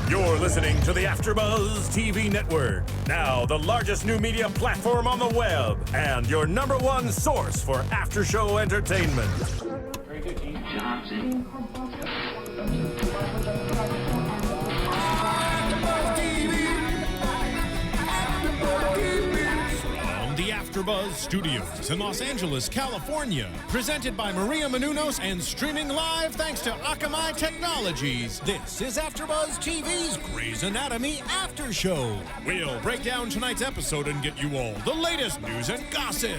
You're listening to the AfterBuzz TV network, now the largest new media platform on the web, and your number one source for after-show entertainment. Very good, Keith. Johnson. From the AfterBuzz Studios in Los Angeles, California, presented by Maria Menounos and streaming live thanks to Akamai Technologies. This is AfterBuzz TV's Grey's Anatomy After Show. We'll break down tonight's episode and get you all the latest news and gossip.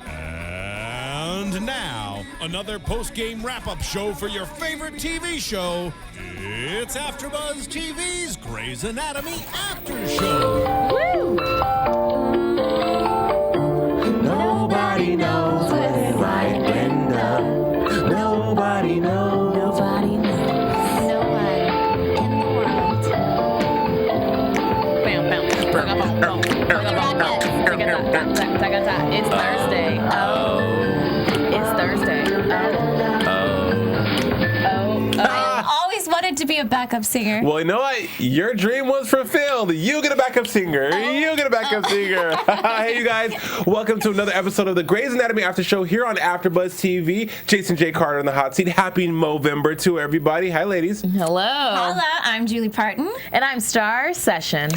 And now, another post-game wrap-up show for your favorite TV show. It's AfterBuzz TV's Grey's Anatomy After Show. Nobody knows where they might end up. Nobody knows. Nobody knows. No one in the world. It's Thursday. It's Thursday. I've always wanted to be a backup singer. Well, you know what? Your dream was fulfilled. You get a backup singer. You get a backup singer. Hey, you guys. Welcome to another episode of the Grey's Anatomy After Show here on AfterBuzz TV. Jason J. Carter in the hot seat. Happy Movember to everybody. Hi, ladies. Hello. Hola, I'm Julie Partin. And I'm Starr Session.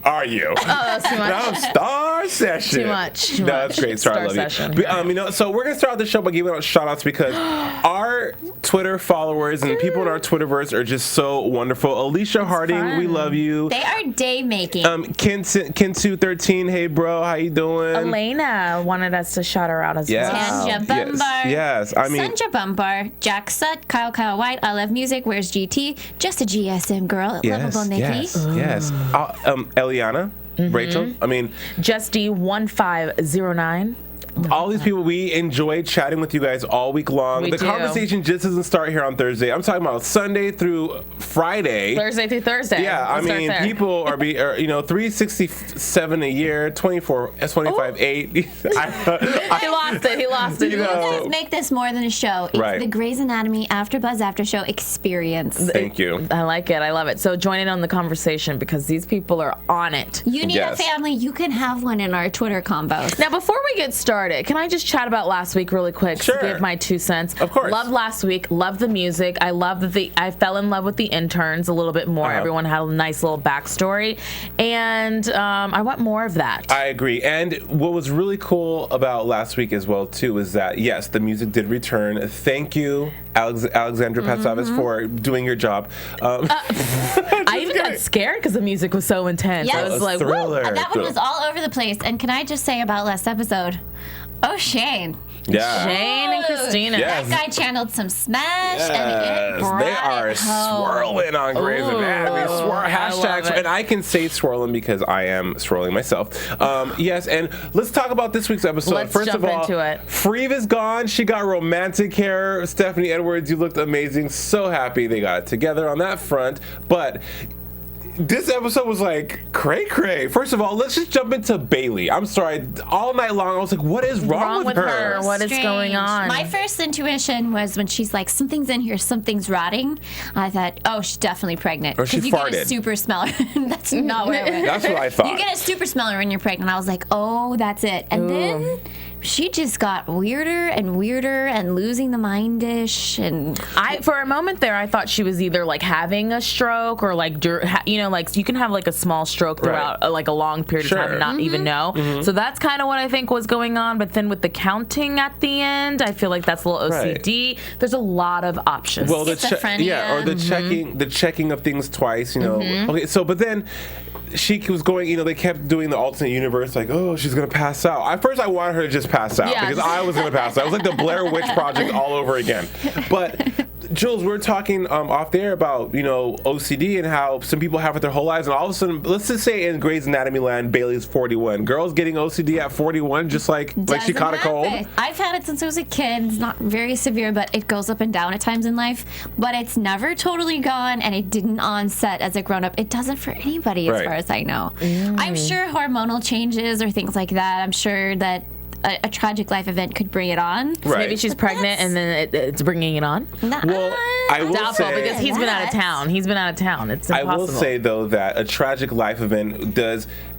Are you? Oh, that's too much. No, Star Session. Too much. No, that's great. Star, I love Session. You. So we're going to start out the show by giving out shout outs because our Twitter followers and people in our Twitterverse are just so wonderful. Alicia Harding, fun. we love you. They are day making. Kinsu13, hey bro, how you doing? Elena wanted us to shout her out as well. Tanja Bumbar. Yes. I mean, Sandra Bumbar, Jack Sut, Kyle White, I Love Music, Where's GT, Just a GSM Girl, Lovable Nikki. Yes. Eliana, Rachel. I mean, Justy1509. all these people, we enjoy chatting with you guys all week long. We The do. conversation just doesn't start here on Thursday. I'm talking about Sunday through Friday. Thursday through Thursday. Yeah, I Let's start mean, there. people are 367 a year, 25 8. He lost it. You know, Let's make this more than a show. It's Right. the Grey's Anatomy AfterBuzz After Show experience. thank you. I like it. I love it. So join in on the conversation because these people are on it. You need Yes. a family, you can have one in our Twitter combos. Now, before we get started, can I just chat about last week really quick? Sure. Give my 2 cents. Of course. Loved last week. Loved the music. I love that I fell in love with the interns a little bit more. Uh-huh. Everyone had a nice little backstory, and I want more of that. I agree. And what was really cool about last week as well, too, is that, yes, the music did return. Thank you, Alexandra Patsavis, for doing your job. I even got scared because the music was so intense. Yes. I was like, Thriller. And that one was all over the place. And can I just say about last episode? Oh, Shane. Yeah. Shane and Cristina. Yes. That guy channeled some smash, and it Yes, brought they are it home. swirling on Grey's Anatomy. I love Hashtags, it. and I can say swirling because I am swirling myself. Yes, and let's talk about this week's episode. Let's First jump of all, into it. Freve is gone. She got romantic hair. Stephanie Edwards, you looked amazing. So happy they got it together on that front. But this episode was like cray. First of all, let's just jump into Bailey. I'm sorry. All night long, I was like, what is wrong with her? What is going on? My first intuition was when she's like, something's in here, something's rotting. I thought, oh, she's definitely pregnant. Or she 'Cause you get a farted. super smeller. That's not what I meant. That's what I thought. You get a super smeller when you're pregnant. I was like, oh, that's it. And then she just got weirder and losing the mind-ish. And For a moment there, I thought she was either like having a stroke or like, like you can have like a small stroke throughout like a long period Sure. of time and not even know. So that's kind of what I think was going on. But then with the counting at the end, I feel like that's a little OCD. There's a lot of options. Well, Schizophrenia. or the checking of things twice. Okay, so but then she was going. They kept doing the alternate universe, like, oh, she's gonna pass out. At first, I wanted her to just pass out Yeah. because I was gonna pass out. It was like the Blair Witch Project all over again. But Jules, we're talking off there about OCD and how some people have it their whole lives, and all of a sudden, let's just say in Grey's Anatomy land, Bailey's 41. Girls getting OCD at 41, just like she doesn't caught a cold. happen. I've had it since I was a kid. It's not very severe, but it goes up and down at times in life. But it's never totally gone, and it didn't onset as a grown-up. It doesn't for anybody, as Right. far as I know. I'm sure hormonal changes or things like that. I'm sure that a tragic life event could bring it on. Right. Maybe she's But pregnant that's- and then it's bringing it on. Nah, Well, I will Doubtful, say, because he's been out of town. It's impossible. I will say though that a tragic life event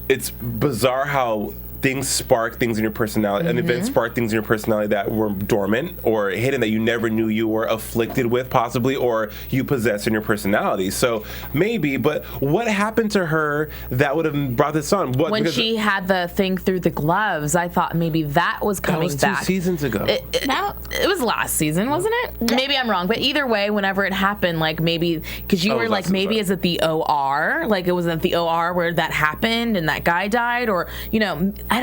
it's bizarre how things spark things in your personality. An event sparked things in your personality that were dormant or hidden that you never knew you were afflicted with, possibly, or you possess in your personality. So maybe, but what happened to her that would have brought this on? When she had the thing through the gloves, I thought maybe that was coming back. That was 2 seasons ago. It was last season, wasn't it? Maybe I'm wrong, but either way, whenever it happened, like maybe because you were like, maybe is it the OR? Like it wasn't the OR where that happened and that guy died, or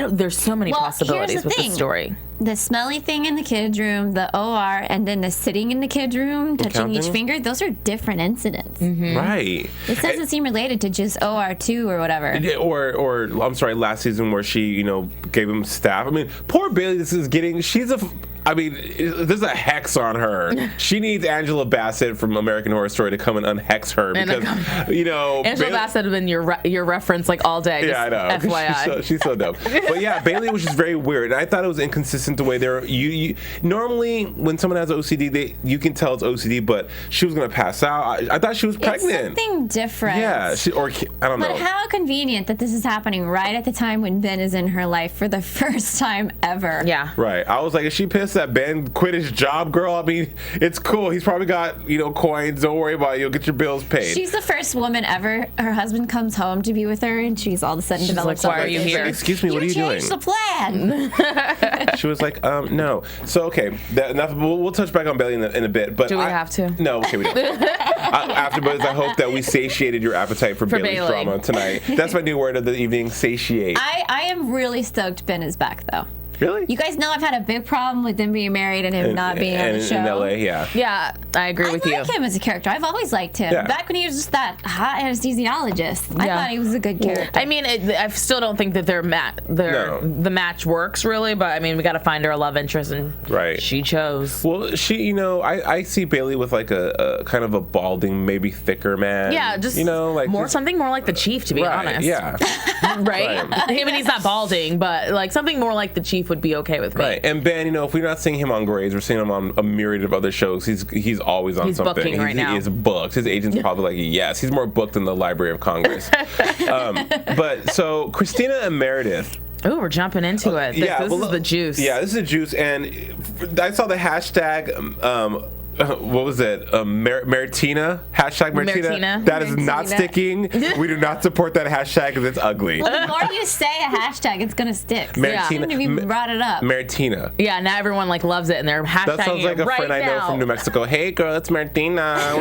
there's so many possibilities with this story. The smelly thing in the kids' room, the OR, and then the sitting in the kids' room, touching each finger, those are different incidents. Right. This doesn't seem related to just OR2 or whatever. Or I'm sorry, last season where she, gave him staph. I mean, poor Bailey, there's a hex on her. She needs Angela Bassett from American Horror Story to come and unhex her because, Angela Bassett has been your reference like all day. Yeah, I know. FYI. She's so dope. But yeah, Bailey was just very weird. And I thought it was inconsistent the way you normally when someone has OCD, you can tell it's OCD, but she was gonna pass out. I thought she was pregnant. It's something different. Yeah, I don't know. But how convenient that this is happening right at the time when Ben is in her life for the first time ever. Yeah. Right. I was like, is she pissed that Ben quit his job, girl? I mean, it's cool. He's probably got, coins. Don't worry about it. You'll get your bills paid. She's the first woman ever. Her husband comes home to be with her, and she's all of a sudden develops. Like, why are you here? Excuse me, what are you doing? You changed the plan. She was like, no. So, okay. We'll touch back on Bailey in a bit. But do we have to? No, okay, we don't. AfterBuzz, I hope that we satiated your appetite for Bailey's drama tonight. That's my new word of the evening, satiate. I am really stoked Ben is back, though. Really? You guys know I've had a big problem with them being married and him not being on the show. In LA, yeah. Yeah, I agree with you. I like him as a character. I've always liked him. Yeah. Back when he was just that hot anesthesiologist. I thought he was a good character. I mean, I still don't think that the match works, really, but I mean, we got to find her a love interest, and she chose. Well, she, I see Bailey with like a kind of a balding, maybe thicker man. Yeah, just something more like the Chief, to be honest. Yeah. right? I mean, he's not balding, but like something more like the Chief would be okay with me. Right. And Ben, if we're not seeing him on Grey's, we're seeing him on a myriad of other shows. He's always on something. Booking right now. He is booked. His agent's probably like, yes, he's more booked than the Library of Congress. But so Cristina and Meredith. Oh, we're jumping into it. This is the juice. Yeah, this is the juice. And I saw the hashtag. What was it? Maritina? Hashtag Maritina? That is not sticking. We do not support that hashtag because it's ugly. Well, the more you say a hashtag, it's going to stick. Maritina. Even if you brought it up. Maritina. Yeah, now everyone loves it and they're hashtagging That sounds like a friend I know from New Mexico. Hey, girl, it's Maritina.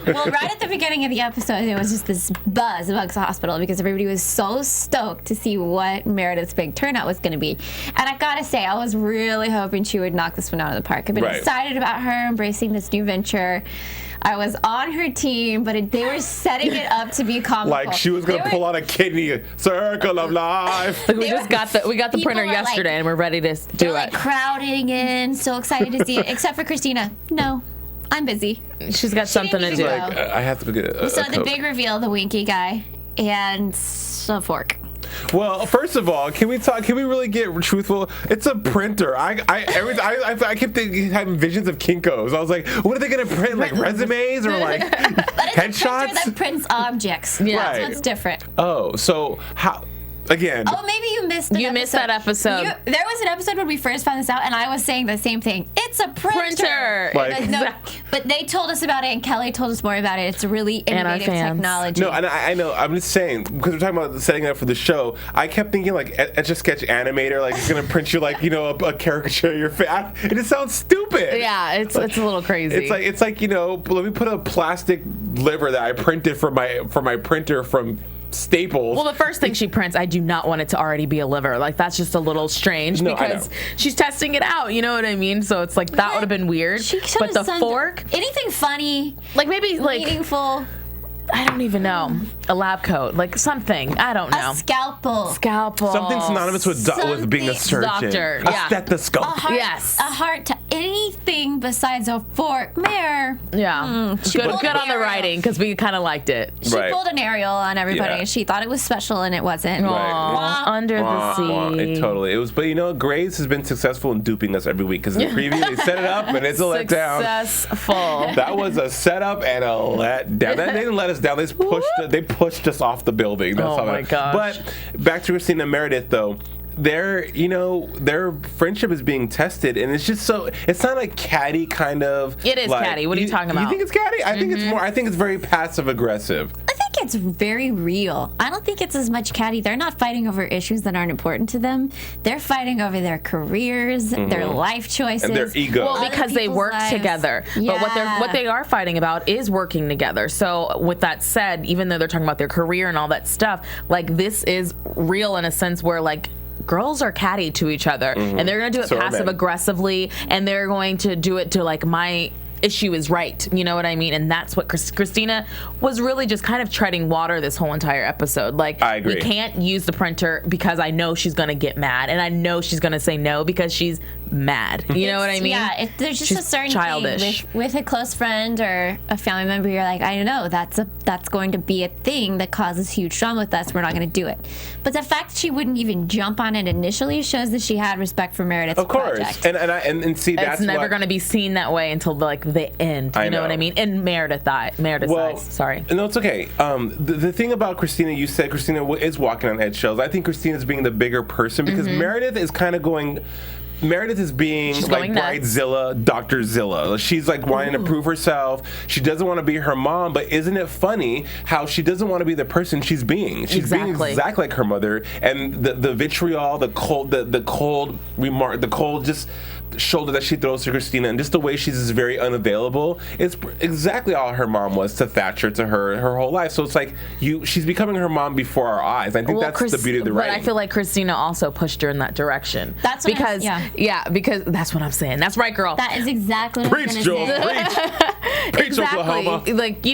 Well, right at the beginning of the episode, there was just this buzz amongst the hospital because everybody was so stoked to see what Meredith's big turnout was going to be. And I got to say, I was really hoping she would knock this one out of the park. I've been excited about her embracing this new venture. I was on her team, but they were setting it up to be comical. Like she was gonna pull out a kidney, circle of life. We got the printer yesterday, and we're ready to do it. Crowding in, so excited to see it. Except for Cristina, no, I'm busy. She something to do. Like, I have to go get a So Coke. the big reveal, the winky guy, and a fork. Well, first of all, can we really get truthful? It's a printer. I kept having visions of Kinko's. I was like, what are they gonna print? Like resumes or like headshots? It's a printer that prints objects. Yeah, that's what's different. Oh, so how? Again. Oh, maybe you missed that episode. There was an episode when we first found this out, and I was saying the same thing. It's a printer. But they told us about it, and Kelly told us more about it. It's a really innovative technology. No, and I know. I'm just saying, because we're talking about setting up for the show, I kept thinking like Etch-a-Sketch animator, like it's going to print you like, a caricature of your face. It just sounds stupid. Yeah, it's a little crazy. It's like let me put a plastic liver that I printed for my printer from Staples. Well, the first thing she prints, I do not want it to already be a liver. Like, that's just a little strange because she's testing it out. You know what I mean? So it's like that would have been weird. But the fork, anything funny, like maybe meaningful. I don't even know. A lab coat, like something. I don't know. A scalpel. Something synonymous with being a surgeon. Doctor. A stethoscope. A heart. anything besides a fork mare. Yeah. Good on the Ariel. writing, because we kind of liked it. She Right. pulled an Ariel on everybody, Yeah. and she thought it was special, and it wasn't. Aw, under the sea. Totally. It was, but Grace has been successful in duping us every week because in the preview they set it up and it's a letdown. Successful. That was a setup and a letdown. They didn't let us down. They pushed us off the building. That's Oh all my gosh. But back to Cristina and Meredith though. Their friendship is being tested, and it's just so. It's not a catty kind of. It is catty. What are you talking about? You think it's catty? I think it's more. I think it's very passive aggressive. I think it's very real. I don't think it's as much catty. They're not fighting over issues that aren't important to them. They're fighting over their careers, their life choices, And their ego. Well, other because they people's work lives. together. But what they are fighting about is working together. So with that said, even though they're talking about their career and all that stuff, like this is real in a sense where like girls are catty to each other, and they're going to do it So are passive men. aggressively, and they're going to do it to like my issue is right. You know what I mean? And that's what Cristina was really just kind of treading water this whole entire episode. Like, I agree. we can't use the printer because I know she's going to get mad, and I know she's going to say no because she's mad. You know what I mean? Yeah, there's just She's a certain childish. thing with a close friend or a family member. You're like, I know that's going to be a thing that causes huge drama with us. We're not going to do it. But the fact that she wouldn't even jump on it initially shoes that she had respect for Meredith's Of course, project. and see that's It's never what- going to be seen that way until like the end. You I know what know. I mean? And Meredith's eyes. Sorry. No, it's okay. The thing about Cristina, you said Cristina is walking on eggshells. I think Christina's being the bigger person because Meredith is kind of going. Meredith is being She's like going nuts. Bridezilla, Dr. Zilla. She's like wanting to prove herself. She doesnn want to be her mom, but isn't it funny how she doesn't want to be the person she's being? She's being Exactly. exactly like her mother, and the vitriol, the cold remark, the cold just shoulder that she throws to Cristina, and just the way she's just very unavailable. It's exactly all her mom was to Thatcher, to her whole life. So it's like she's becoming her mom before our eyes. I think that's the beauty of the writing. But I feel like Cristina also pushed her in that direction. That's what because because that's what I'm saying. That's right, girl. That is exactly what I was Preach, going to Joel. say. Preach. Preach, Oklahoma. Like,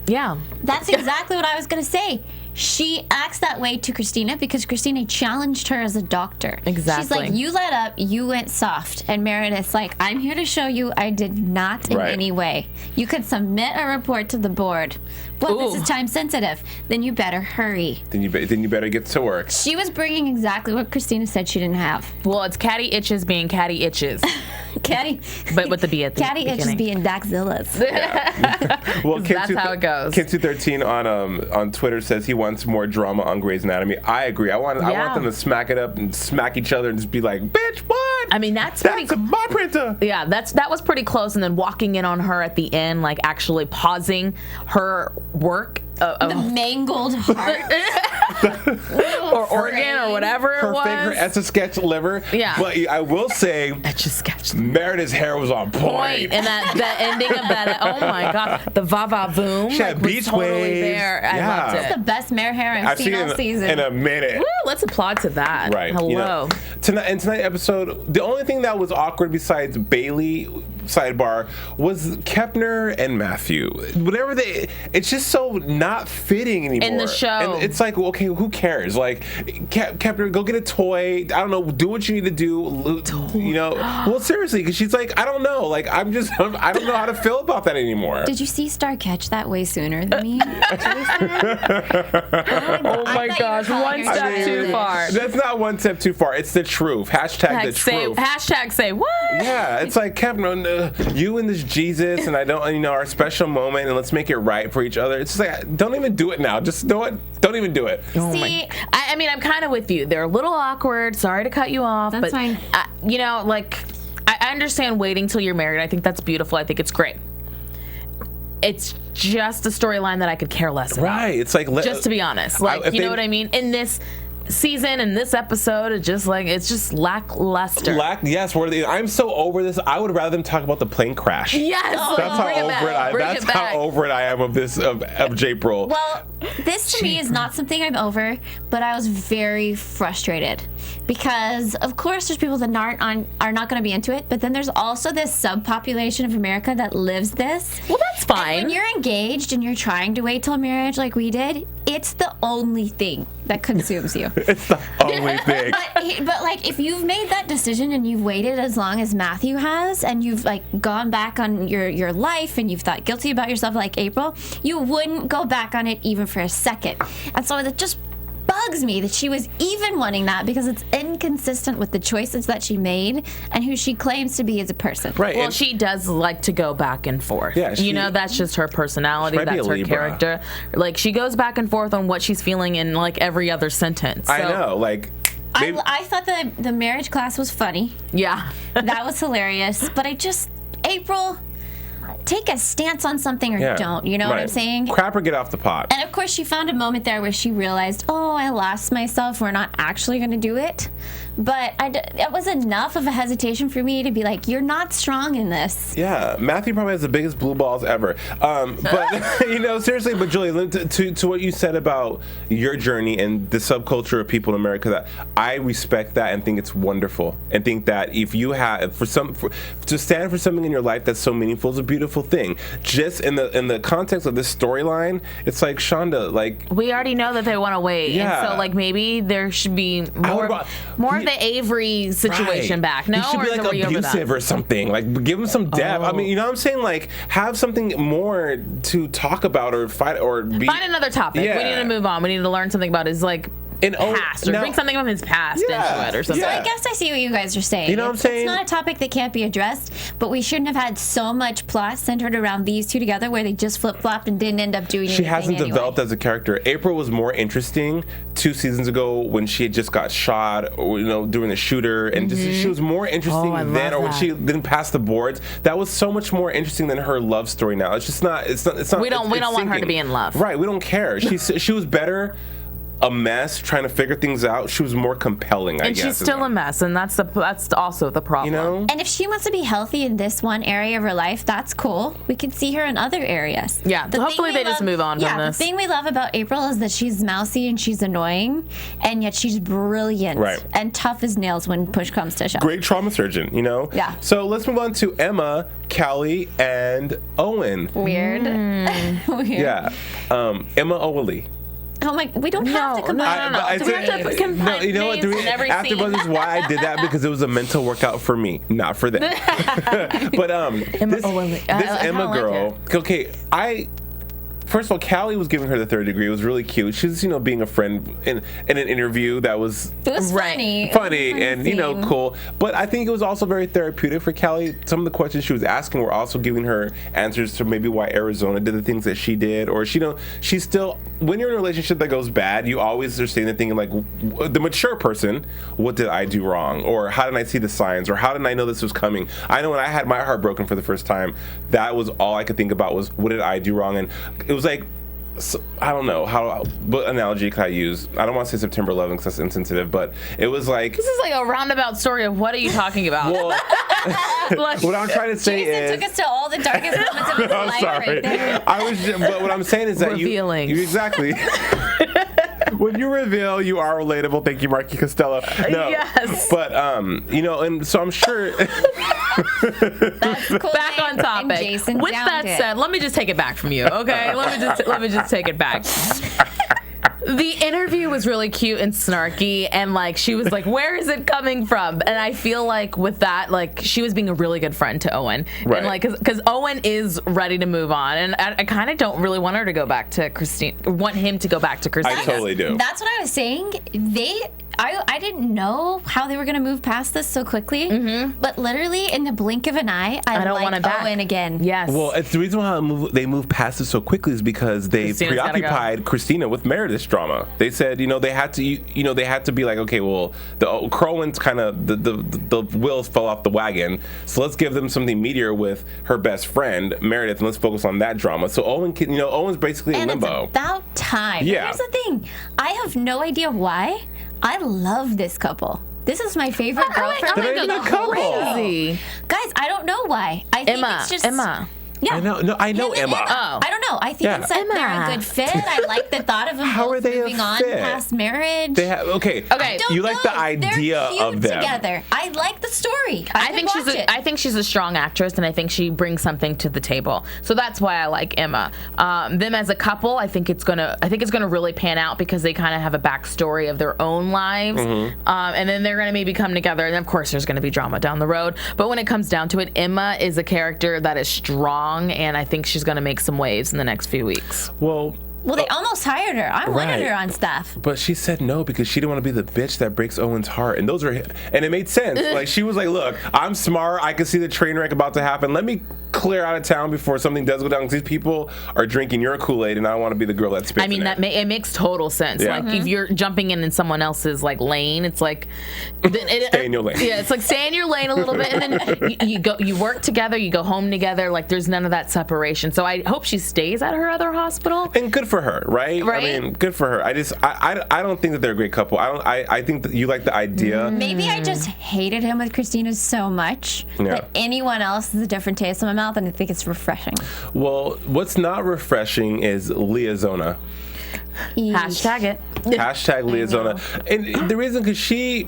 yeah. That's exactly what I was going to say. She acts that way to Cristina because Cristina challenged her as a doctor. Exactly. She's like, you let up, you went soft. And Meredith's like, I'm here to show you I did not in Right. any way. You could submit a report to the board. Well, this Ooh. is time sensitive. Then you better hurry. Then you better get to work. She was bringing exactly what Cristina said she didn't have. Well, it's catty itches being catty itches, Catty. but with the B at the Catty itches beginning. being Daxillas. Well, That's how it goes. Ken213 on Twitter says he wants more drama on Grey's Anatomy. I agree. I want them to smack it up and smack each other and just be like, bitch, what? I mean, that's my printer. Yeah, that was pretty close, and then walking in on her at the end, like actually pausing her work The mangled heart. or organ or whatever it was. Her Etch-a-Sketch liver. Yeah. But I will say, Etch-a-Sketch. Meredith's hair was on point. And that ending of that, oh my god, the va-va-voom. She had was beach totally waves. there. I Yeah. loved That's the it. best mare hair I've seen all season. in a minute. Woo, let's applaud to that. Right. Hello. You know, tonight's episode, the only thing that was awkward besides Bailey sidebar was Kepner and Matthew. Whatever it's just so not fitting anymore. In the show. And it's like, okay, who cares? Like, Kepner, go get a toy. I don't know, do what you need to do. You know, well, seriously, because she's like, I don't know. Like, I don't know how to feel about that anymore. Did you see Starr catch that way sooner than me? Oh my gosh, one step too far. That's not one step too far. It's the truth. Hashtag the truth. Hashtag say what? Yeah, it's like, Kevin, you and this Jesus, and I don't, our special moment, and let's make it right for each other. It's just like, don't even do it now. Just know it. Don't even do it. See, I mean, I'm kind of with you. They're a little awkward. Sorry to cut you off. That's but, fine. I understand waiting till you're married. I think that's beautiful. I think it's great. It's just a storyline that I could care less about. Right. It's like, Just to be honest. You know what I mean? In this season, in this episode, it's just lackluster. Yes, I'm so over this. I would rather them talk about the plane crash. Yes, That's how over it I am of this of J-April. well, this to me is not something I'm over, but I was very frustrated because of course there's people that are not going to be into it, but then there's also this subpopulation of America that lives this. Well, that's fine. And when you're engaged and you're trying to wait till marriage like we did, it's the only thing that consumes you. It's the only thing. But like, if you've made that decision and you've waited as long as Matthew has, and you've like gone back on your life and you've thought guilty about yourself like April, you wouldn't go back on it even for a second. And so it just bugs me that she was even wanting that, because it's inconsistent with the choices that she made and who she claims to be as a person. Right. Well, she does like to go back and forth. Yeah, that's just her personality. She might be That's a her Libra. character. Like, she goes back and forth on what she's feeling in like every other sentence. So, I know, like. I thought the marriage class was funny. Yeah. That was hilarious. But April, take a stance on something or don't. You know what I'm saying? Crap or get off the pot. And of course, she found a moment there where she realized, oh, I lost myself. We're not actually going to do it. But it was enough of a hesitation for me to be like, you're not strong in this. Yeah, Matthew probably has the biggest blue balls ever. But, seriously, but Julie, to what you said about your journey and the subculture of people in America, that I respect that and think it's wonderful. And think that if you have, to stand for something in your life that's so meaningful is a beautiful thing. Just in the context of this storyline, it's like, Shonda, like. We already know that they want to wait. Yeah. And so, like, maybe there should be more of the Avery situation back. No, he should be or like are we over abusive that? or something. Like, give him some depth. I mean, you know what I'm saying? Like, have something more to talk about or fight or be. Find another topic. Yeah. We need to move on. We need to learn something about his past, or bring something from his past into it or something. So I guess I see what you guys are saying. You know what I'm saying? It's not a topic that can't be addressed, but we shouldn't have had so much plot centered around these two together where they just flip-flopped and didn't end up doing anything. She hasn't developed as a character. April was more interesting 2 seasons ago when she had just got shot, or, during the shooter, and she was more interesting then, or when she didn't pass the boards. That was so much more interesting than her love story now. It's just not. It's not. We don't want her to be in love. Right. We don't care. She was better. A mess trying to figure things out. She was more compelling, I guess. And she's still a mess, and that's also the problem. And if she wants to be healthy in this one area of her life, that's cool. We can see her in other areas. Yeah, hopefully they just move on from this. The thing we love about April is that she's mousy and she's annoying, and yet she's brilliant and tough as nails when push comes to shove. Great trauma surgeon, Yeah. So let's move on to Emma, Callie, and Owen. Weird. Weird. Yeah. Emma Owley. Oh my! We don't have to combine. No. Do we have to combine you know what? AfterBuzz is why I did that, because it was a mental workout for me, not for them. But this Emma girl. Okay, First of all, Callie was giving her the third degree. It was really cute. She's, being a friend in an interview that was... It was funny. And, cool. But I think it was also very therapeutic for Callie. Some of the questions she was asking were also giving her answers to maybe why Arizona did the things that she did. Or, she's still... When you're in a relationship that goes bad, you always are sitting there thinking, like, the mature person, what did I do wrong? Or how did I see the signs? Or how did I know this was coming? I know when I had my heart broken for the first time, that was all I could think about was, what did I do wrong? And it was like, I don't know what analogy could I use. I don't want to say September 11th because that's insensitive, but it was like... This is like a roundabout story of what are you talking about? Well, what I'm trying to say Jason took us to all the darkest moments of his life right there. But what I'm saying is that you exactly... When you reveal, you are relatable. Thank you, Marky Costello. No, yes. But, and so I'm sure... That's cool. Back on topic. With that said, let me just take it back from you, okay? Let me just take it back. The interview was really cute and snarky, and she was like, where is it coming from? And I feel like with that, she was being a really good friend to Owen. Right. And because Owen is ready to move on, and I kind of don't really want her to go back to Christine, want him to go back to Christine. I totally do. That's what I was saying. I didn't know how they were going to move past this so quickly, but literally in the blink of an eye, I don't want Owen again. Yes. Well, it's the reason why they moved past it so quickly is because they Christina's preoccupied Cristina with Meredith's drama. They said, they had to be like, okay, well, the Crowan's kind of the wheels fell off the wagon, so let's give them something meatier with her best friend Meredith, and let's focus on that drama. So Owen, Owen's basically in limbo. It's about time. Yeah. Here's the thing: I have no idea why. I love this couple. This is my favorite girlfriend. They're not even a couple. Guys, I don't know why. I think it's just Emma. Yeah. I know Emma. I don't know. I think it's like they're a good fit. I like the thought of them both moving on past marriage. They have okay. You like the idea of them together. I like the story. I think she's a strong actress, and I think she brings something to the table. So that's why I like Emma. Them as a couple, I think it's gonna really pan out because they kind of have a backstory of their own lives, and then they're gonna maybe come together. And of course, there's gonna be drama down the road. But when it comes down to it, Emma is a character that is strong, and I think she's gonna make some waves in the next few weeks. Well, they almost hired her. I wanted her on staff. But she said no because she didn't want to be the bitch that breaks Owen's heart. And it made sense. Like, she was like, look, I'm smart. I can see the train wreck about to happen. Let me clear out of town before something does go down, because these people are drinking your Kool-Aid, and I don't want to be the girl that spits. I mean, it makes total sense. Yeah. Like, if you're jumping in someone else's like lane, it's like stay in your lane. Yeah, it's like stay in your lane a little bit, and then you work together, you go home together. Like, there's none of that separation. So I hope she stays at her other hospital. And good for her, right? I mean, good for her. I don't think that they're a great couple. I think that you like the idea. Maybe I just hated him with Cristina so much that anyone else is a different taste in my mouth, and I think it's refreshing. Well, what's not refreshing is Leah Zona. Hashtag it. Hashtag Leah Zona. And the reason, because she...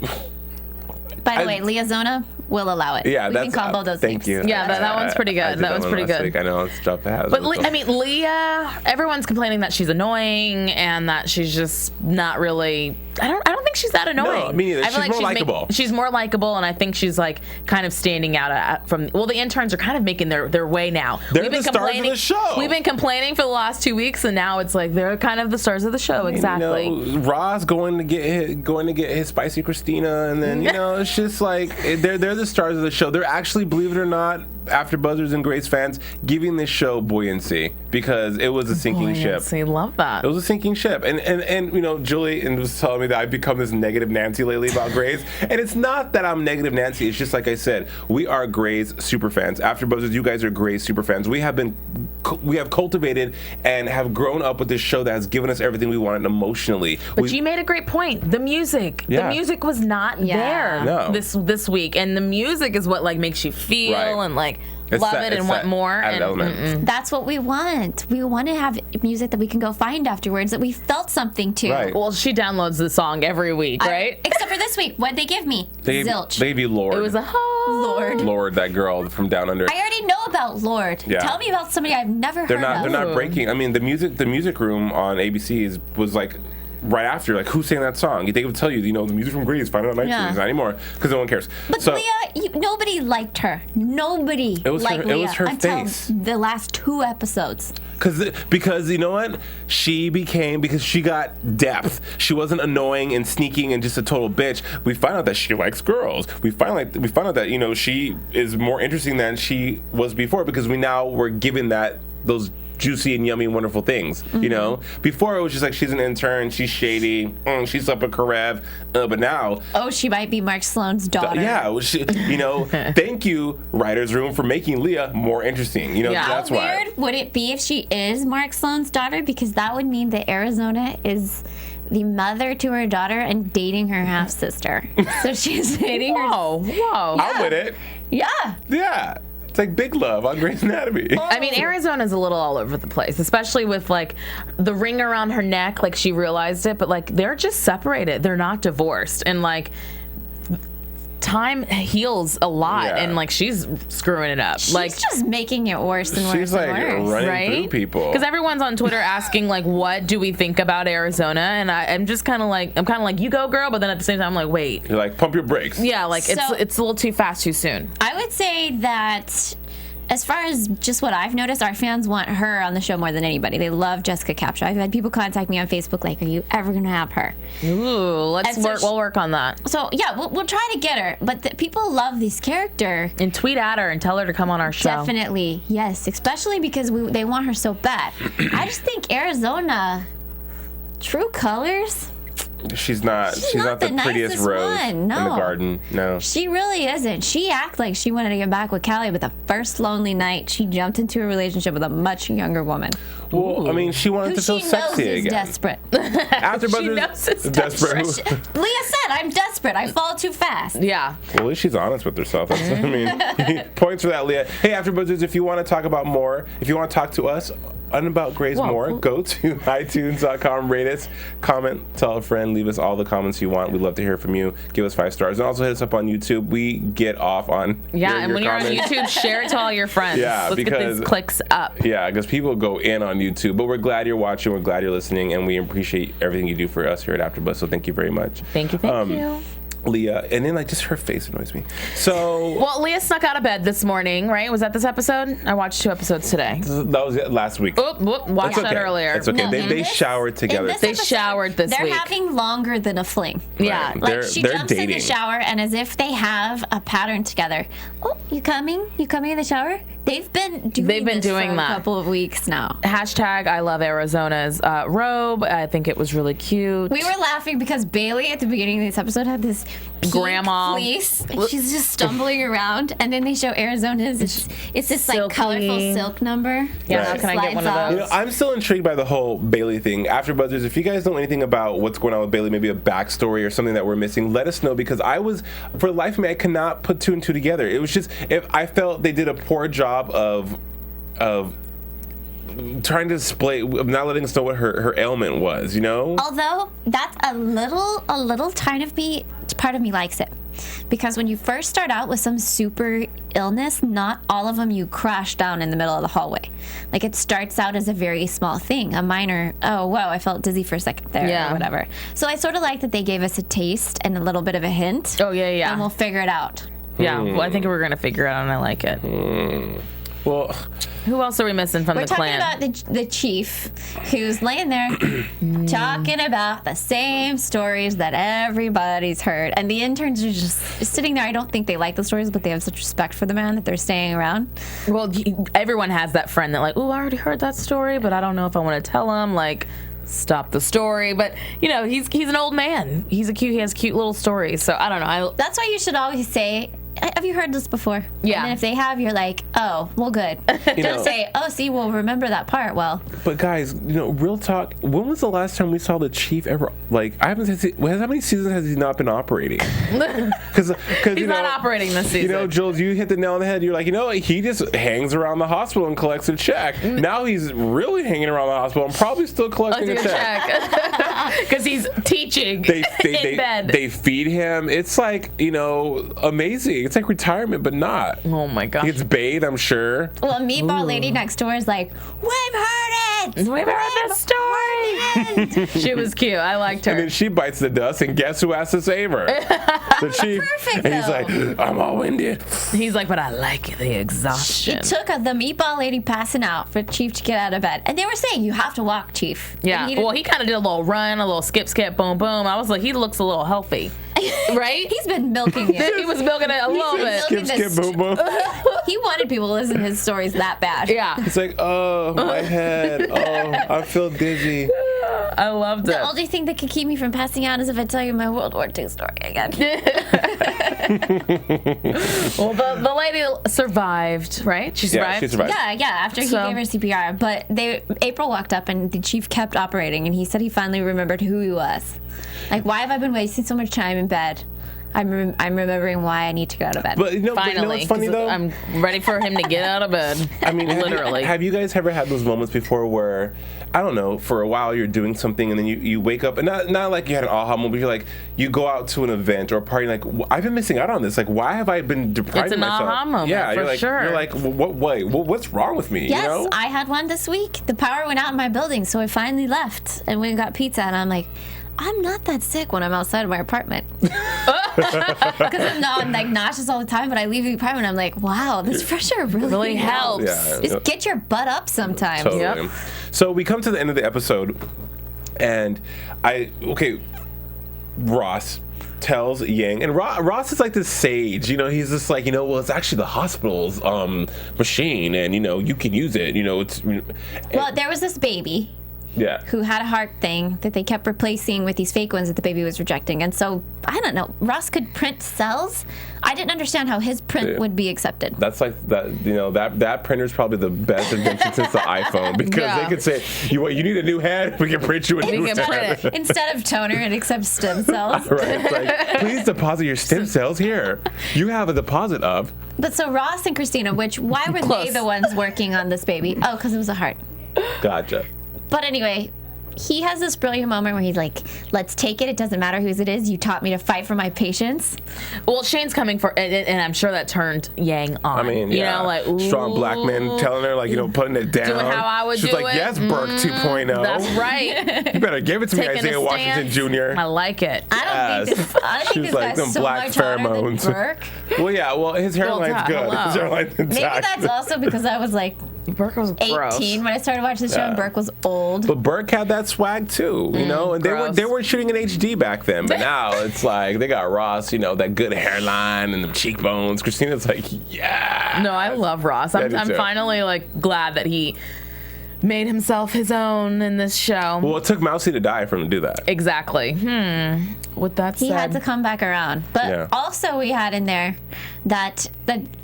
By the way, Leah Zona will allow it. Yeah, we can call both those thank names. You. Yeah, that one's pretty good. That one's pretty good. Week. I know, let's drop the hat. But I mean, Leah, everyone's complaining that she's annoying and that she's just not really. I don't think she's that annoying. No, me neither. She's more likable. She's more likable, and I think she's like kind of standing out from. Well, the interns are kind of making their way now. They're the stars of the show. We've been complaining for the last 2 weeks, and now it's like they're kind of the stars of the show. Exactly. You know, Ross going to get his spicy Cristina, and then it's just like they're the stars of the show. They're actually, believe it or not, AfterBuzzers and Grace fans, giving this show buoyancy, because it was a sinking ship. Love that. It was a sinking ship, and Julie was telling me that I've become this negative Nancy lately about Grace, and it's not that I'm negative Nancy. It's just like I said, we are Grace super fans. AfterBuzzers, you guys are Grace super fans. We have cultivated and have grown up with this show that has given us everything we wanted emotionally. But you made a great point. The music, the music was not there this week, and the music is what like makes you feel and like. Love it and want more. And that's what we want. We want to have music that we can go find afterwards that we felt something to. Right. Well, she downloads the song every week, right? Except for this week. What'd they give me? Zilch. They gave you Lord. It was Lord, that girl from Down Under. I already know about Lord. Yeah. Tell me about somebody I've never heard of. They're not breaking. I mean, the music room on ABC was like right after, like, who sang that song? They would tell you, the music from Grace, find it on iTunes, not anymore, because no one cares. But Leah, nobody liked her. Nobody liked Leah. It was her until face. The last 2 episodes. Because you know what? Because she got depth. She wasn't annoying and sneaking and just a total bitch. We find out that she likes girls. We find out that, she is more interesting than she was before, because we're given those juicy and yummy and wonderful things, Before it was just like, she's an intern, she's shady, she's up at Karev, but now... Oh, she might be Mark Sloan's daughter. Yeah, thank you, writer's room, for making Leah more interesting, that's why. How weird would it be if she is Mark Sloan's daughter? Because that would mean that Arizona is the mother to her daughter and dating her half-sister. So she's dating her... Whoa. Yeah. I'm with it. Yeah. Yeah. It's like Big Love on Grey's Anatomy. I mean, Arizona's a little all over the place, especially with like the ring around her neck. Like, she realized it, but like they're just separated. They're not divorced, and like time heals a lot, and like she's screwing it up. She's just making it worse and worse. She's like and worse, running through people. Because everyone's on Twitter asking like, what do we think about Arizona? And I'm just kind of like, you go girl, but then at the same time I'm like, wait. You're like, pump your brakes. Yeah, like it's a little too fast too soon. I would say that, as far as just what I've noticed, our fans want her on the show more than anybody. They love Jessica Capshaw. I've had people contact me on Facebook like, are you ever going to have her? Ooh, we'll work on that. So, yeah, we'll try to get her. But people love this character. And tweet at her and tell her to come on our show. Definitely, yes. Especially because they want her so bad. I just think Arizona, true colors... She's not the prettiest rose in the garden. No. She really isn't. She acted like she wanted to get back with Callie, but the first lonely night, she jumped into a relationship with a much younger woman. Well, I mean, she wanted to feel sexy again. Desperate. She knows it's desperate. Leah said, I'm desperate. I fall too fast. Yeah. Well, at least she's honest with herself. Points for that, Leah. Hey, AfterBuzzers, if you want to talk about more, if you want to talk to us About Grace more, go to iTunes.com, rate us, comment, tell a friend, leave us all the comments you want. We'd love to hear from you. Give us 5 stars. And also hit us up on YouTube. We get off on and when you're on YouTube, share it to all your friends. Yeah, Let's get these clicks up. Yeah, because people go in on YouTube. But we're glad you're watching. We're glad you're listening. And we appreciate everything you do for us here at AfterBuzz. So thank you very much. Thank you. Leah, and then just her face annoys me. So, well, Leah snuck out of bed this morning, right? Was that this episode? I watched 2 episodes today. That was it last week. Watched that earlier. It's okay. They showered together. They showered this week. They're having longer than a fling. Yeah, like she jumps in the shower, and as if they have a pattern together. Oh, you coming? You coming in the shower? They've been doing this for a couple of weeks now. Hashtag I love Arizona's robe. I think it was really cute. We were laughing because Bailey at the beginning of this episode had this grandma fleece, and she's just stumbling around, and then they show Arizona's. It's this like colorful silk number. Yeah, how can I get one of those? I'm still intrigued by the whole Bailey thing. AfterBuzzers, if you guys know anything about what's going on with Bailey, maybe a backstory or something that we're missing, let us know, because for the life of me, I could not put 2 and 2 together. It was just, if I felt they did a poor job of trying to display, of not letting us know what her ailment was, you know? Although that's a little part of me likes it, because when you first start out with some super illness, not all of them you crash down in the middle of the hallway. Like, it starts out as a very small thing, a minor, oh wow, I felt dizzy for a second there, or whatever. So I sort of like that they gave us a taste and a little bit of a hint. Oh yeah. And we'll figure it out. Yeah, well, I think we're gonna figure it out, and I like it. Well, who else are we missing from the clan? We're talking about the chief, who's laying there talking about the same stories that everybody's heard. And the interns are just sitting there. I don't think they like the stories, but they have such respect for the man that they're staying around. Well, everyone has that friend that like, oh, I already heard that story, but I don't know if I want to tell him. Like, stop the story. But, you know, he's an old man. He has cute little stories. So, I don't know. That's why you should always say, have you heard this before? Yeah. And then if they have, you're like, oh, well, good. Don't say, oh, see, we'll remember that part well. But guys, real talk, when was the last time we saw the chief ever, like, how many seasons has he not been operating? Because he's not operating this season. Jules, you hit the nail on the head. You're like, he just hangs around the hospital and collects a check. Now he's really hanging around the hospital and probably still collecting a check. Because he's teaching in bed. They feed him. It's like, amazing. It's like retirement, but not. Oh my gosh. He gets bathed, I'm sure. Well, Meatball Lady next door is like, we've heard it! We've heard the story! She was cute. I liked her. And then she bites the dust, and guess who has to save her? The chief. Perfect, and he's like, I'm all winded. He's like, but I like the exhaustion. It took the Meatball Lady passing out for Chief to get out of bed. And they were saying, you have to walk, Chief. Yeah. He kind of did a little run, a little skip, boom, boom. I was like, he looks a little healthy. Right? He's been milking it. He was milking it a little bit. Skip, boom, boom. He wanted people to listen to his stories that bad. Yeah. He's like, oh, my head. Oh, I feel dizzy. I loved it. The only thing that could keep me from passing out is if I tell you my World War II story again. Well, the lady survived, right? She survived? Yeah, she survived. Yeah, after he gave her CPR. But April walked up and the chief kept operating, and he said he finally remembered who he was. Like, why have I been wasting so much time in bed? I'm remembering why I need to get out of bed. But finally, what's funny though? I'm ready for him to get out of bed. I mean, literally. Have you guys ever had those moments before where, I don't know, for a while you're doing something and then you wake up and not like you had an aha moment, but you're like, you go out to an event or a party, like, I've been missing out on this. Like, why have I been deprived of myself? It's an aha moment, yeah, for sure. You're like, what's wrong with me? Yes, I had one this week. The power went out in my building, so I finally left and went and got pizza, and I'm like, I'm not that sick when I'm outside of my apartment. Because I'm like nauseous all the time, but I leave the apartment and I'm like, wow, this fresh air really helps. Yeah. Just get your butt up sometimes. Totally. Yep. So we come to the end of the episode, and Ross tells Yang, and Ross is like this sage, he's just like, well, it's actually the hospital's machine, and you can use it, Well, there was this baby who had a heart thing that they kept replacing with these fake ones that the baby was rejecting. And so, I don't know, Ross could print cells. I didn't understand how his print would be accepted. That's like that, that printer's probably the best invention since the iPhone, because they could say, you need a new head, we can print you a new head. Instead of toner, it accepts stem cells. Right, it's like, please deposit your stem cells here. You have a deposit of. But so Ross and Cristina, why were they the ones working on this baby? Oh, because it was a heart. Gotcha. But anyway, he has this brilliant moment where he's like, let's take it. It doesn't matter whose it is. You taught me to fight for my patients. Well, Shane's coming for, and I'm sure that turned Yang on. I mean, you yeah. know, like, ooh, strong black men telling her, like, putting it down. Doing how I would She's do like, it. yes, Burke 2.0. That's right. You better give it to me, Taking Isaiah a Washington stance. Jr. I like it. I don't think this like guy's them so black much hotter than pheromones. Burke. Well, yeah, his hairline's Well, good. hello. His hairline's intact. Maybe that's also because I was like Burke was 18 gross. when I started watching the show, and Burke was old. But Burke had that swag too, and gross. they were shooting in HD back then. But now it's like they got Ross, that good hairline and the cheekbones. Christina's like, yeah. No, I love Ross. I'm too. finally like glad that he made himself his own in this show. Well, it took Mousy to die for him to do that. Exactly. With that said, He had to come back around. But also we had in there that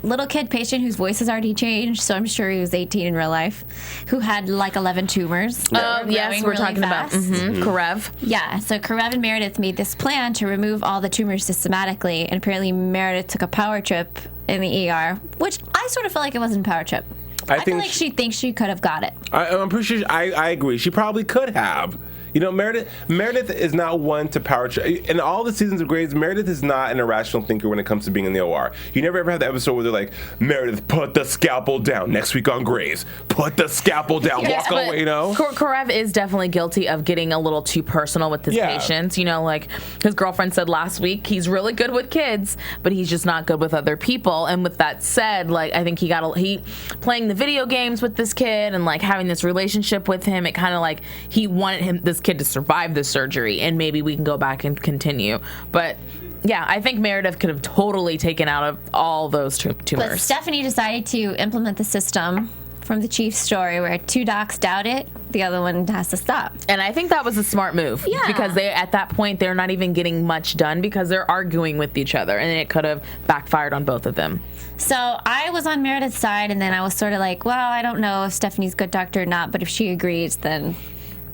little kid patient whose voice has already changed, so I'm sure he was 18 in real life, who had like 11 tumors. yes, we're talking about Karev. Yeah, so Karev and Meredith made this plan to remove all the tumors systematically, and apparently Meredith took a power trip in the ER, which I sort of feel like it wasn't a power trip. I feel like she thinks she could have got it. I'm pretty sure. I agree. She probably could have. Meredith is not one to power trip. In all the seasons of Grey's, Meredith is not an irrational thinker when it comes to being in the OR. You never ever have the episode where they're like, Meredith, put the scalpel down. Next week on Grey's, put the scalpel down. Walk away, Karev is definitely guilty of getting a little too personal with his patients. Like his girlfriend said last week, he's really good with kids, but he's just not good with other people. And with that said, like, I think he playing the video games with this kid and like having this relationship with him, it kind of like he wanted this kid to survive the surgery, and maybe we can go back and continue. But yeah, I think Meredith could have totally taken out of all those tumors. But Stephanie decided to implement the system from the chief's story where two docs doubt it, the other one has to stop. And I think that was a smart move. Yeah. Because at that point, they're not even getting much done because they're arguing with each other, and it could have backfired on both of them. So I was on Meredith's side, and then I was sort of like, well, I don't know if Stephanie's a good doctor or not, but if she agrees, then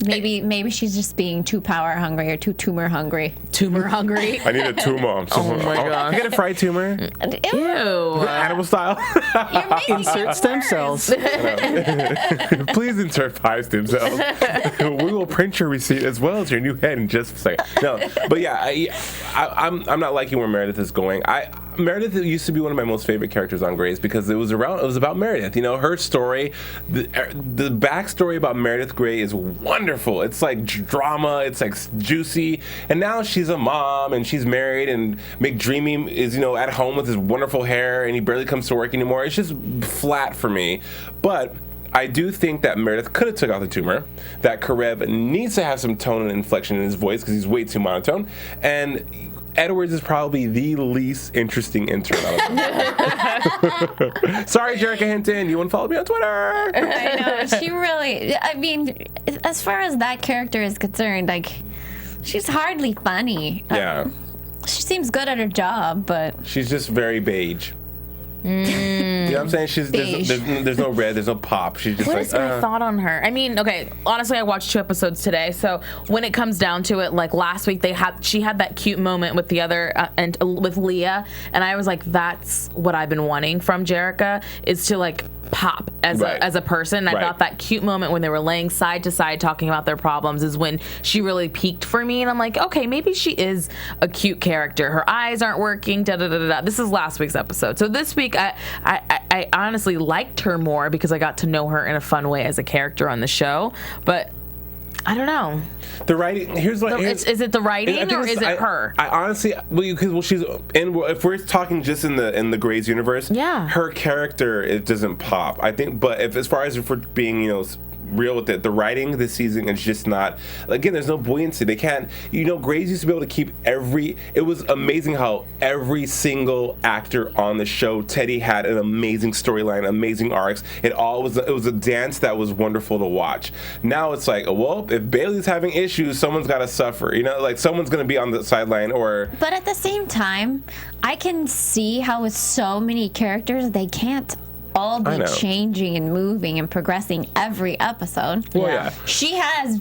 maybe she's just being too power hungry or too tumor hungry. Tumor hungry? I need a tumor. Oh my God. I get a fried tumor. Ew. Animal style. Insert stem cells. Please insert 5 stem cells. We will print your receipt as well as your new head in just a second. No, but yeah, I'm not liking where Meredith is going. Meredith used to be one of my most favorite characters on Grey's because it was about Meredith. Her story, the backstory about Meredith Grey is wonderful. It's like drama, it's like juicy, and now she's a mom and she's married, and McDreamy is at home with his wonderful hair, and he barely comes to work anymore. It's just flat for me, but I do think that Meredith could have took out the tumor, that Karev needs to have some tone and inflection in his voice because he's way too monotone, and Edwards is probably the least interesting intern out of them. Sorry, Jerrica Hinton. You want to follow me on Twitter? I know. She really, I mean, as far as that character is concerned, like, she's hardly funny. Yeah. She seems good at her job, but she's just very beige. You know what I'm saying? There's no red, there's no pop. She's just What is my thought on her? I mean, okay, honestly, I watched 2 episodes today, so when it comes down to it, like last week, she had that cute moment with the other and with Leah, and I was like, that's what I've been wanting from Jerrica, is to like pop as a person. I thought that cute moment when they were laying side to side talking about their problems is when she really peaked for me, and I'm like, okay, maybe she is a cute character. Her eyes aren't working. This is last week's episode. So this week, I honestly liked her more because I got to know her in a fun way as a character on the show, but I don't know. The writing. Is it the writing or is it her? I honestly, she's in. If we're talking just in the Grey's universe, her character, it doesn't pop. I think, but as far as if we're being real with it, the writing this season is just not. Again, there's no buoyancy. They can't. Grey's used to be able to keep it was amazing how every single actor on the show, Teddy, had an amazing storyline, amazing arcs. It was a dance that was wonderful to watch. Now it's like, well, if Bailey's having issues, someone's got to suffer. Like someone's going to be on the sideline or. But at the same time, I can see how with so many characters they can't all be know. changing and moving and progressing every episode. Well, yeah. She has,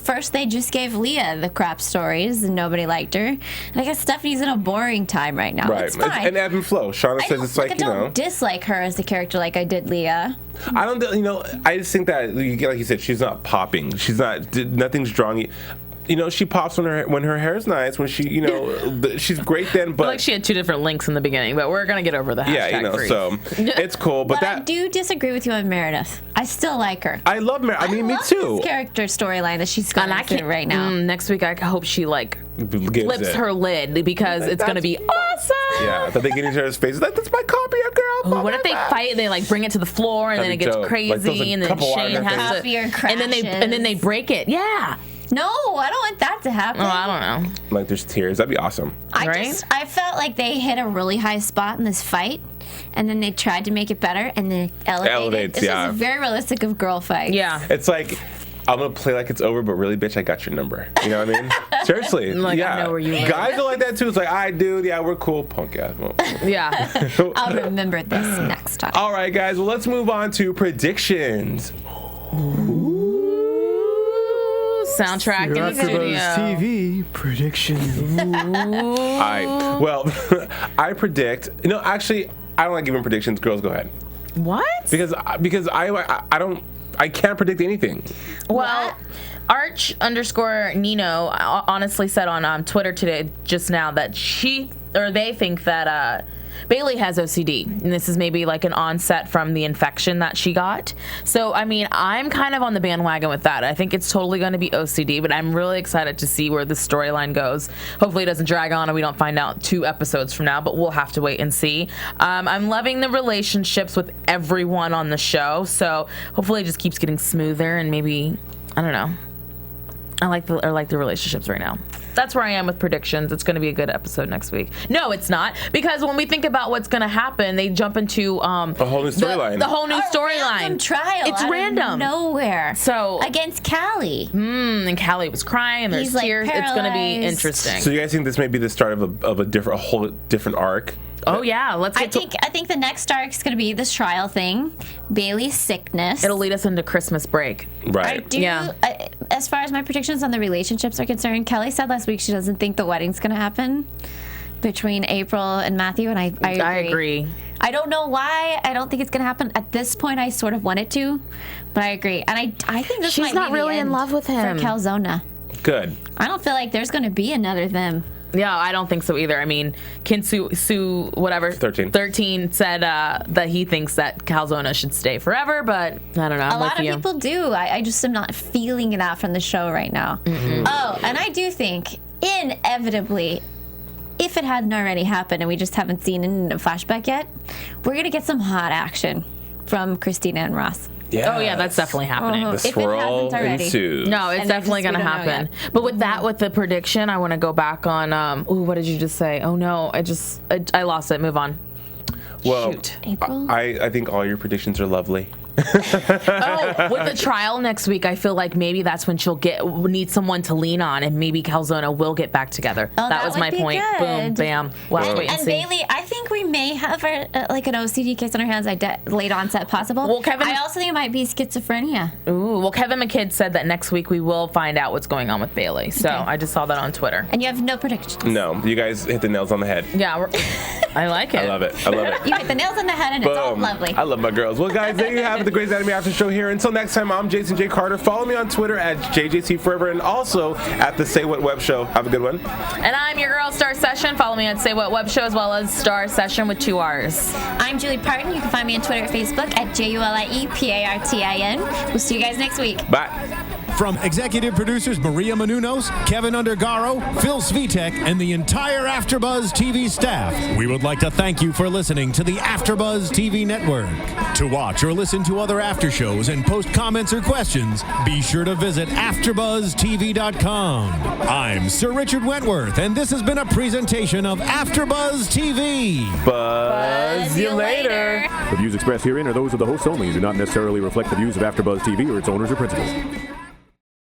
first they just gave Leah the crap stories and nobody liked her. And I guess Stephanie's in a boring time right now. Right. It's fine. And ebb and flow. Shauna says it's like, I don't dislike her as a character like I did Leah. I don't, I just think that, like you said, she's not popping. She's not, nothing's drawing you. She pops when her hair is nice. When she, she's great then. But I feel like she had two different links in the beginning, but we're gonna get over the hashtag freeze. So it's cool. But I do disagree with you on Meredith. I still like her. I love Meredith. I mean, me love too. This character storyline that she's going through right now. Next week, I hope she Gives flips it. her lid because it's gonna be awesome. Yeah, that they get into her face. That's my copy, girl. What if they fight and they bring it to the floor and That'd then it be gets dope. crazy and then Shane has Coffee or to and then they break it. Yeah. No, I don't want that to happen. Oh, I don't know. Like there's tears. That'd be awesome. I felt like they hit a really high spot in this fight, and then they tried to make it better, and then elevates. This is very realistic of girl fights. Yeah. It's like, I'm gonna play like it's over, but really, bitch, I got your number. You know what I mean? Seriously. I know where you live. Guys are like that too. It's like, I dude, yeah, we're cool. Punk ass. Yeah. I'll remember this next time. All right, guys. Well, let's move on to predictions. Soundtrack in the studio. TV prediction. I predict. Actually, I don't like giving predictions. Girls, go ahead. What? Because I can't predict anything. Well, Arch_Nino honestly said on Twitter today, just now, that they think that Bailey has OCD, and this is maybe like an onset from the infection that she got. So, I mean, I'm kind of on the bandwagon with that. I think it's totally going to be OCD, but I'm really excited to see where the storyline goes. Hopefully it doesn't drag on and we don't find out 2 episodes from now, but we'll have to wait and see. I'm loving the relationships with everyone on the show, so hopefully it just keeps getting smoother and maybe, I don't know. I like the relationships right now. That's where I am with predictions. It's going to be a good episode next week. No, it's not, because when we think about what's going to happen, they jump into a whole new storyline. The whole new storyline. Trial. It's random. Nowhere. So against Callie. And Callie was crying, and there's tears. It's going to be interesting. So you guys think this may be the start of a whole different arc? Oh yeah, I think the next arc is going to be this trial thing, Bailey's sickness. It'll lead us into Christmas break. Right. As far as my predictions on the relationships are concerned, Kelly said last week she doesn't think the wedding's going to happen between April and Matthew, and I agree. I agree. I don't know why. I don't think it's going to happen. At this point, I sort of want it to, but I agree. And I think this She's might not be the really in end love with him. for Calzona. Good. I don't feel like there's going to be another them. Yeah, I don't think so either. I mean, Sue, whatever, 13 said that he thinks that Calzona should stay forever, but I don't know. A lot of people do. I just am not feeling that from the show right now. Mm-hmm. Oh, and I do think, inevitably, if it hadn't already happened and we just haven't seen it in a flashback yet, we're going to get some hot action from Christina and Ross. Yeah. Oh yeah, that's definitely happening. The swirl ensues. No, it's definitely going to happen. But with the prediction, I want to go back on. What did you just say? Oh no, I lost it. Move on. Well, Shoot. April? I think all your predictions are lovely. With the trial next week, I feel like maybe that's when she'll need someone to lean on, and maybe Calzona will get back together. That was my point. Good. Boom, bam. Well, wait and see. Bailey, I think we may have an OCD case on our hands. Late onset possible. Well, I also think it might be schizophrenia. Ooh, well, Kevin McKidd said that next week we will find out what's going on with Bailey. So I just saw that on Twitter. And you have no predictions. No, you guys hit the nails on the head. Yeah, I like it. I love it. You hit the nails on the head, and it's all lovely. I love my girls. Well, guys, there you have it. The Grey's Anatomy After Show here. Until next time, I'm Jason J. Carter. Follow me on Twitter at JJCForever and also at the Say What Web Show. Have a good one. And I'm your girl, Starr Session. Follow me on Say What Web Show as well as Starr Session with 2 R's. I'm Julie Partin. You can find me on Twitter or Facebook at JuliePartin. We'll see you guys next week. Bye. From executive producers Maria Menounos, Kevin Undergaro, Phil Svitek, and the entire AfterBuzz TV staff, we would like to thank you for listening to the AfterBuzz TV network. To watch or listen to other after shows and post comments or questions, be sure to visit AfterBuzzTV.com. I'm Sir Richard Wentworth, and this has been a presentation of AfterBuzz TV. Buzz you later. The views expressed herein are those of the hosts only and do not necessarily reflect the views of AfterBuzz TV or its owners or principals.